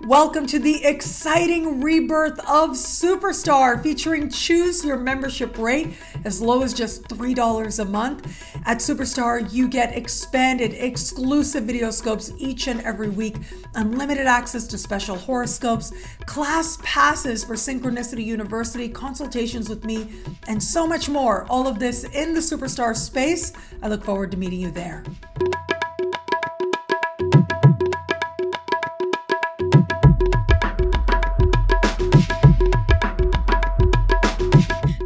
Welcome to the exciting rebirth of Superstar, featuring choose your membership rate as low as just $3 a month. At Superstar, you get expanded, exclusive video scopes each and every week, unlimited access to special horoscopes, class passes for Synchronicity University, consultations with me, and so much more. All of this in the Superstar space. I look forward to meeting you there.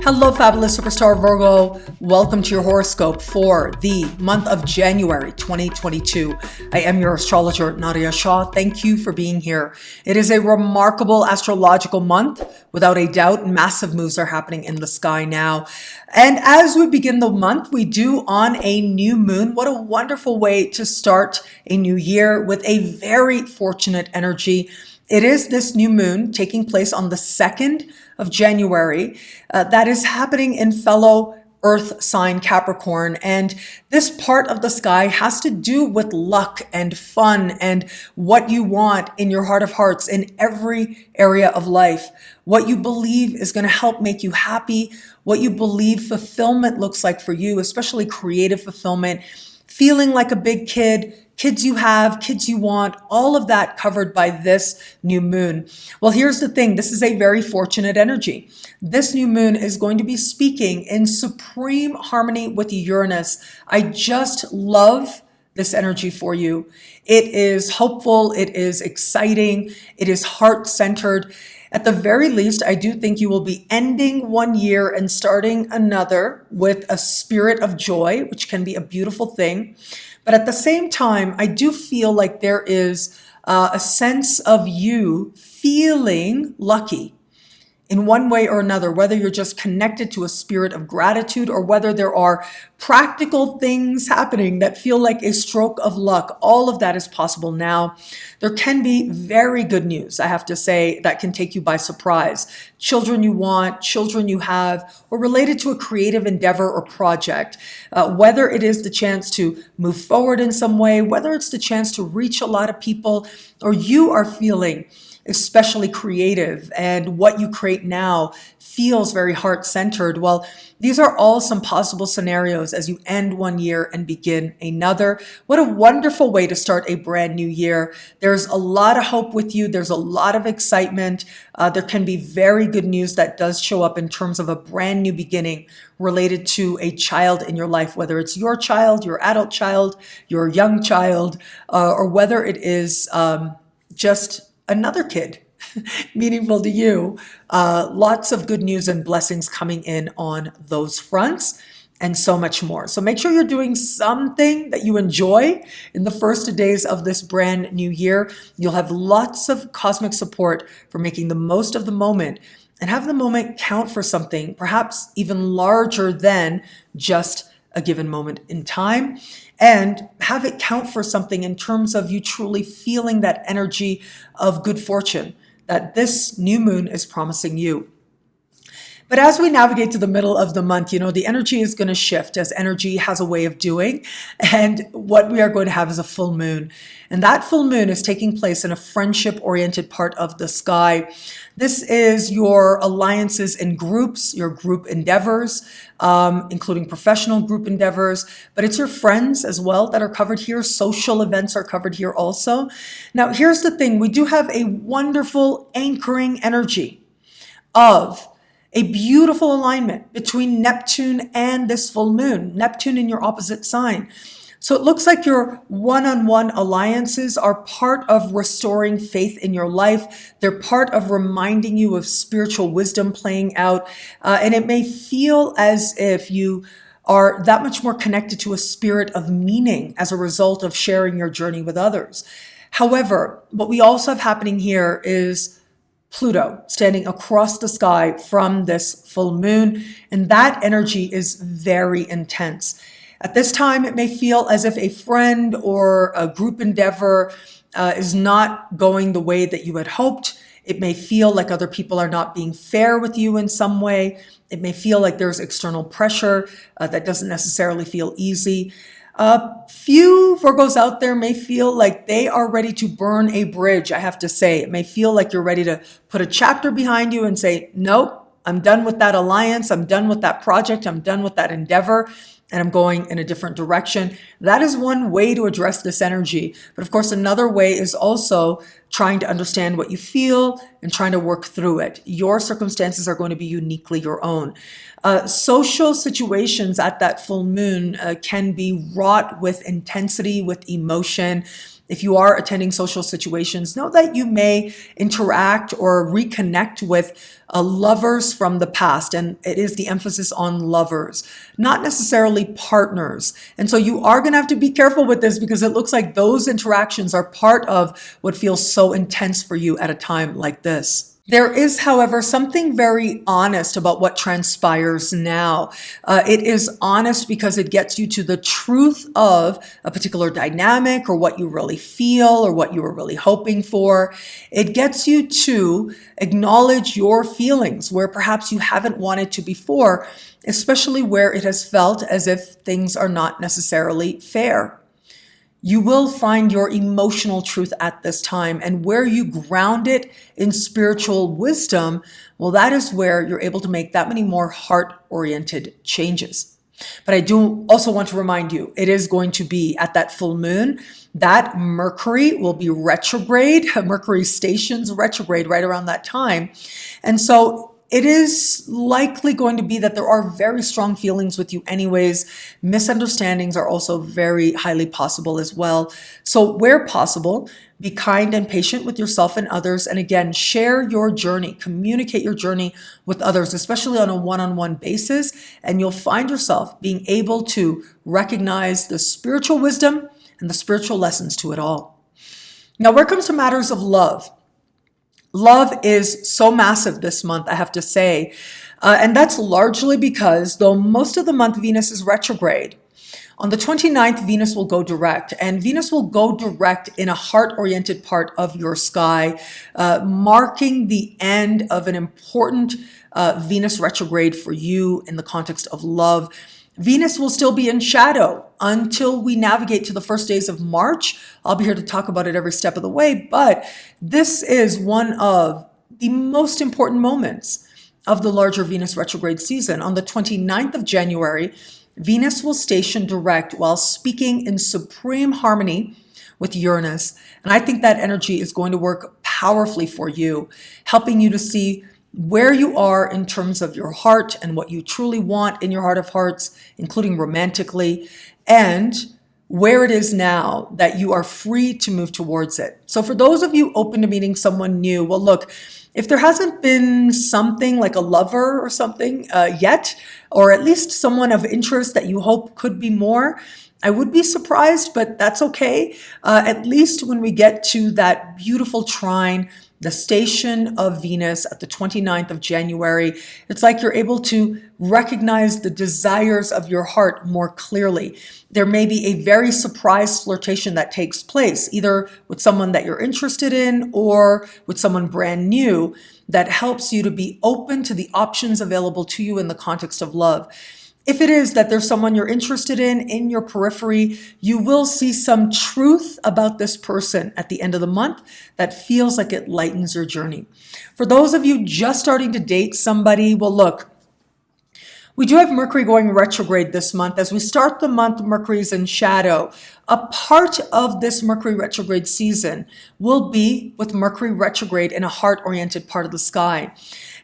Hello, fabulous superstar Virgo. Welcome to your horoscope for the month of January 2022. I am your astrologer, Nadiya Shah. Thank you for being here. It is a remarkable astrological month. Without a doubt, massive moves are happening in the sky now. And as we begin the month, we do on a new moon. What a wonderful way to start a new year with a very fortunate energy. It is this new moon taking place on the 2nd of January that is happening in fellow Earth sign Capricorn. And this part of the sky has to do with luck and fun and what you want in your heart of hearts in every area of life. What you believe is going to help make you happy, what you believe fulfillment looks like for you, especially creative fulfillment, feeling like a big kid, kids you have, kids you want, all of that covered by this new moon. Well, here's the thing. This is a very fortunate energy. This new moon is going to be speaking in supreme harmony with Uranus. I just love this energy for you. It is hopeful. It is exciting. It is heart-centered. At the very least, I do think you will be ending one year and starting another with a spirit of joy, which can be a beautiful thing. But at the same time, I do feel like there is a sense of you feeling lucky in one way or another, whether you're just connected to a spirit of gratitude or whether there are practical things happening that feel like a stroke of luck. All of that is possible now. There can be very good news, I have to say, that can take you by surprise. Children you want, children you have, or related to a creative endeavor or project. Whether it is the chance to move forward in some way, whether it's the chance to reach a lot of people, or you are feeling especially creative and what you create now feels very heart-centered. Well, these are all some possible scenarios as you end one year and begin another. What a wonderful way to start a brand new year. There's a lot of hope with you. There's a lot of excitement. There can be very good news that does show up in terms of a brand new beginning related to a child in your life, whether it's your child, your adult child, your young child, or whether it is just another kid, meaningful to you. Lots of good news and blessings coming in on those fronts and so much more. So make sure you're doing something that you enjoy in the first days of this brand new year. You'll have lots of cosmic support for making the most of the moment and have the moment count for something, perhaps even larger than just a given moment in time, and have it count for something in terms of you truly feeling that energy of good fortune that this new moon is promising you. But as we navigate to the middle of the month, the energy is going to shift as energy has a way of doing. And what we are going to have is a full moon. And that full moon is taking place in a friendship-oriented part of the sky. This is your alliances in groups, your group endeavors, including professional group endeavors, but it's your friends as well that are covered here. Social events are covered here also. Now, here's the thing. We do have a wonderful anchoring energy of a beautiful alignment between Neptune and this full moon, Neptune in your opposite sign. So it looks like your one-on-one alliances are part of restoring faith in your life. They're part of reminding you of spiritual wisdom playing out. And it may feel as if you are that much more connected to a spirit of meaning as a result of sharing your journey with others. However, what we also have happening here is Pluto standing across the sky from this full moon, and that energy is very intense. At this time, it may feel as if a friend or a group endeavor is not going the way that you had hoped. It may feel like other people are not being fair with you in some way. It may feel like there's external pressure that doesn't necessarily feel easy. A few Virgos out there may feel like they are ready to burn a bridge, I have to say. It may feel like you're ready to put a chapter behind you and say, nope, I'm done with that alliance. I'm done with that project. I'm done with that endeavor. And I'm going in a different direction. That is one way to address this energy. But of course, another way is also trying to understand what you feel and trying to work through it. Your circumstances are going to be uniquely your own. Social situations at that full moon can be wrought with intensity, with emotion. If you are attending social situations, know that you may interact or reconnect with lovers from the past. And it is the emphasis on lovers, not necessarily partners. And so you are going to have to be careful with this because it looks like those interactions are part of what feels so intense for you at a time like this. There is, however, something very honest about what transpires now. It is honest because it gets you to the truth of a particular dynamic or what you really feel or what you were really hoping for. It gets you to acknowledge your feelings where perhaps you haven't wanted to before, especially where it has felt as if things are not necessarily fair. You will find your emotional truth at this time, and where you ground it in spiritual wisdom, well, that is where you're able to make that many more heart-oriented changes. But I do also want to remind you, it is going to be at that full moon that Mercury will be retrograde. Mercury stations retrograde right around that time. And so it is likely going to be that there are very strong feelings with you anyways. Misunderstandings are also very highly possible as well. So where possible, be kind and patient with yourself and others. And again, share your journey, communicate your journey with others, especially on a one-on-one basis. And you'll find yourself being able to recognize the spiritual wisdom and the spiritual lessons to it all. Now, where it comes to matters of love, love is so massive this month, I have to say. And that's largely because though most of the month Venus is retrograde, on the 29th, Venus will go direct, and Venus will go direct in a heart-oriented part of your sky, marking the end of an important Venus retrograde for you in the context of love. Venus will still be in shadow until we navigate to the first days of March. I'll be here to talk about it every step of the way, but this is one of the most important moments of the larger Venus retrograde season. On the 29th of January, Venus will station direct while speaking in supreme harmony with Uranus. And I think that energy is going to work powerfully for you, helping you to see where you are in terms of your heart and what you truly want in your heart of hearts, including romantically, and where it is now that you are free to move towards it. So for those of you open to meeting someone new, well, look, if there hasn't been something like a lover or something yet, or at least someone of interest that you hope could be more, I would be surprised, but that's okay. At least when we get to that beautiful trine, the station of Venus at the 29th of January, it's like you're able to recognize the desires of your heart more clearly. There may be a very surprise flirtation that takes place, either with someone that you're interested in or with someone brand new, that helps you to be open to the options available to you in the context of love. If it is that there's someone you're interested in your periphery, you will see some truth about this person at the end of the month that feels like it lightens your journey. For those of you just starting to date somebody, well, look, we do have Mercury going retrograde this month. As we start the month, Mercury's in shadow. A part of this Mercury retrograde season will be with Mercury retrograde in a heart-oriented part of the sky.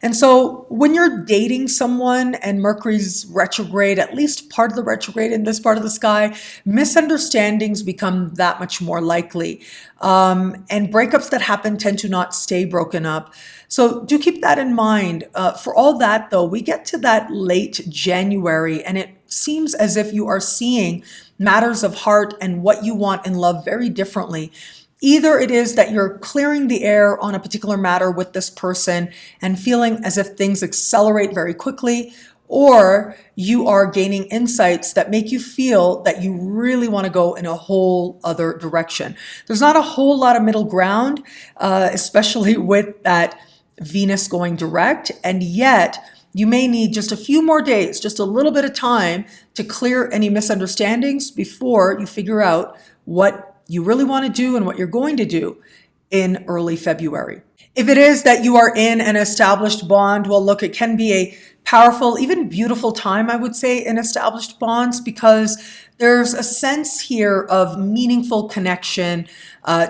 And so when you're dating someone and Mercury's retrograde, at least part of the retrograde in this part of the sky, misunderstandings become that much more likely. And breakups that happen tend to not stay broken up. So do keep that in mind. For all that, though, we get to that late January, and it seems as if you are seeing matters of heart and what you want in love very differently. Either it is that you're clearing the air on a particular matter with this person and feeling as if things accelerate very quickly, or you are gaining insights that make you feel that you really want to go in a whole other direction. There's not a whole lot of middle ground, especially with that Venus going direct, and yet you may need just a few more days, just a little bit of time to clear any misunderstandings before you figure out what you really want to do and what you're going to do in early February. If it is that you are in an established bond, well, look, it can be a powerful, even beautiful time, I would say, in established bonds, because there's a sense here of meaningful connection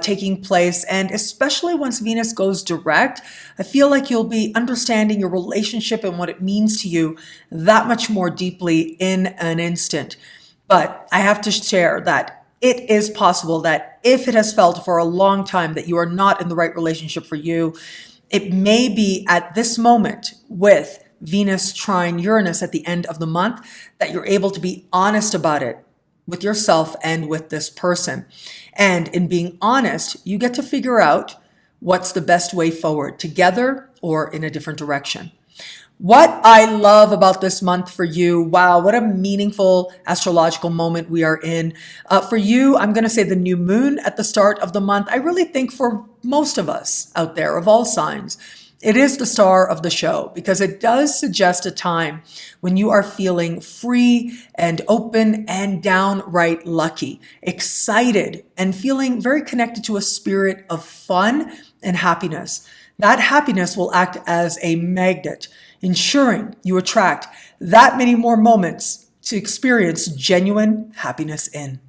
taking place. And especially once Venus goes direct, I feel like you'll be understanding your relationship and what it means to you that much more deeply in an instant. But I have to share that it is possible that if it has felt for a long time that you are not in the right relationship for you, it may be at this moment with Venus trine Uranus at the end of the month that you're able to be honest about it with yourself and with this person. And in being honest, you get to figure out what's the best way forward, together or in a different direction. What I love about this month for you, wow, what a meaningful astrological moment we are in. For you, I'm going to say the new moon at the start of the month. I really think for most of us out there of all signs, it is the star of the show because it does suggest a time when you are feeling free and open and downright lucky, excited, and feeling very connected to a spirit of fun and happiness. That happiness will act as a magnet, ensuring you attract that many more moments to experience genuine happiness in.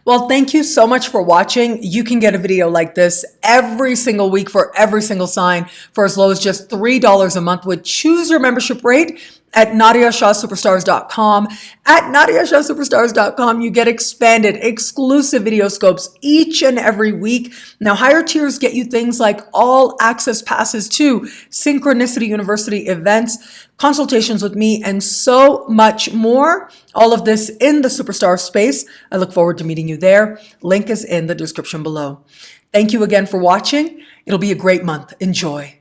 Well, thank you so much for watching. You can get a video like this every single week for every single sign for as low as just $3 a month. Would choose your membership rate at NadiyaShahSuperstars.com. At NadiyaShahSuperstars.com, you get expanded, exclusive video scopes each and every week. Now, higher tiers get you things like all access passes to Synchronicity University events, consultations with me, and so much more. All of this in the Superstar space. I look forward to meeting you there. Link is in the description below. Thank you again for watching. It'll be a great month. Enjoy.